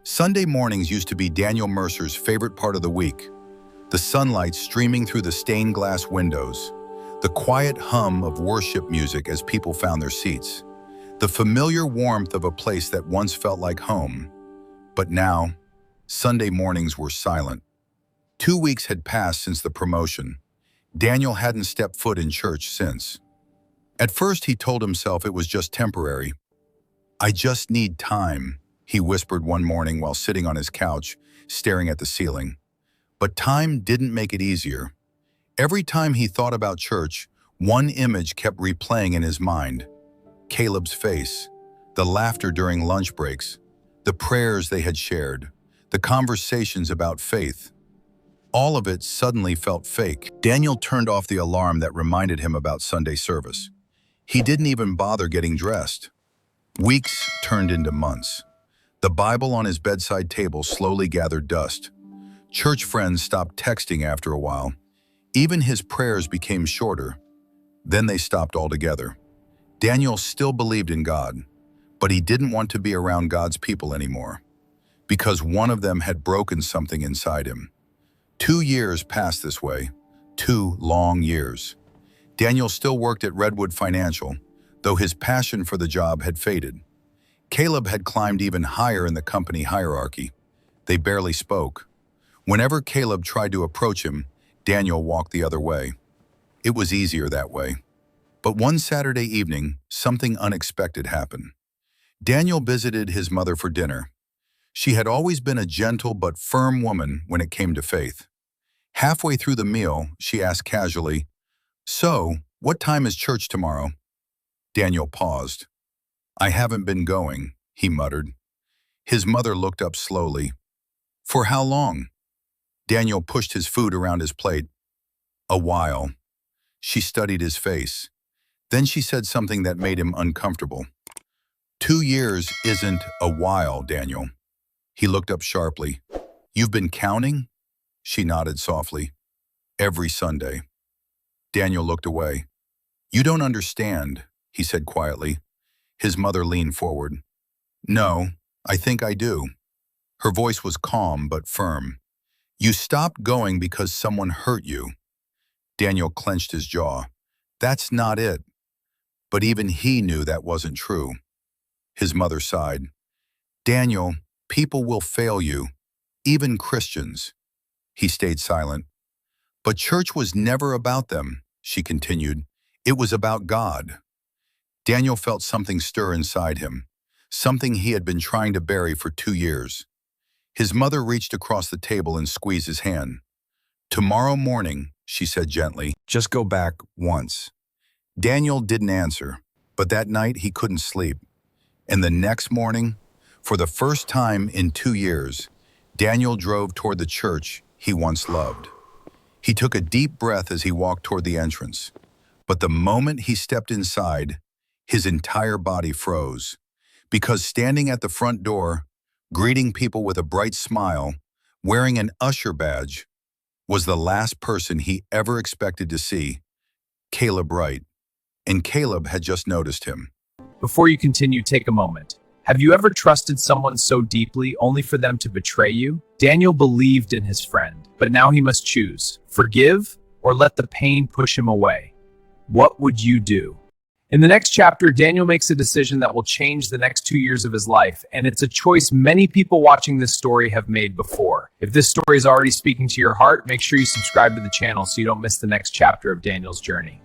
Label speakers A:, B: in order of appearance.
A: Sunday mornings used to be Daniel Mercer's favorite part of the week. The sunlight streaming through the stained glass windows, the quiet hum of worship music as people found their seats, the familiar warmth of a place that once felt like home. But now, Sunday mornings were silent. 2 weeks had passed since the promotion. Daniel hadn't stepped foot in church since. At first, he told himself it was just temporary. "I just need time," he whispered one morning while sitting on his couch, staring at the ceiling. But time didn't make it easier. Every time he thought about church, one image kept replaying in his mind. Caleb's face, the laughter during lunch breaks, the prayers they had shared, the conversations about faith. All of it suddenly felt fake. Daniel turned off the alarm that reminded him about Sunday service. He didn't even bother getting dressed. Weeks turned into months. The Bible on his bedside table slowly gathered dust. Church friends stopped texting after a while. Even his prayers became shorter. Then they stopped altogether. Daniel still believed in God, but he didn't want to be around God's people anymore, because one of them had broken something inside him. 2 years passed this way, 2 long years. Daniel still worked at Redwood Financial, though his passion for the job had faded. Caleb had climbed even higher in the company hierarchy. They barely spoke. Whenever Caleb tried to approach him, Daniel walked the other way. It was easier that way. But one Saturday evening, something unexpected happened. Daniel visited his mother for dinner. She had always been a gentle but firm woman when it came to faith. Halfway through the meal, she asked casually, "So, what time is church tomorrow?" Daniel paused. "I haven't been going," he muttered. His mother looked up slowly. "For how long?" Daniel pushed his food around his plate. "A while." She studied his face. Then she said something that made him uncomfortable. "2 years isn't a while, Daniel." He looked up sharply. "You've been counting?" She nodded softly. "Every Sunday." Daniel looked away. "You don't understand," he said quietly. His mother leaned forward. "No, I think I do." Her voice was calm but firm. "You stopped going because someone hurt you." Daniel clenched his jaw. "That's not it." But even he knew that wasn't true. His mother sighed. "Daniel, people will fail you, even Christians." He stayed silent. "But church was never about them," she continued. "It was about God." Daniel felt something stir inside him, something he had been trying to bury for 2 years. His mother reached across the table and squeezed his hand. "Tomorrow morning," she said gently, "just go back once." Daniel didn't answer, but that night he couldn't sleep. And the next morning, for the first time in 2 years, Daniel drove toward the church he once loved. He took a deep breath as he walked toward the entrance. But the moment he stepped inside, his entire body froze. Because standing at the front door, greeting people with a bright smile, wearing an usher badge, was the last person he ever expected to see, Caleb Wright. And Caleb had just noticed him.
B: Before you continue, take a moment. Have you ever trusted someone so deeply only for them to betray you? Daniel believed in his friend, but now he must choose: forgive or let the pain push him away. What would you do? In the next chapter, Daniel makes a decision that will change the next 2 years of his life, and it's a choice many people watching this story have made before. If this story is already speaking to your heart, make sure you subscribe to the channel so you don't miss the next chapter of Daniel's journey.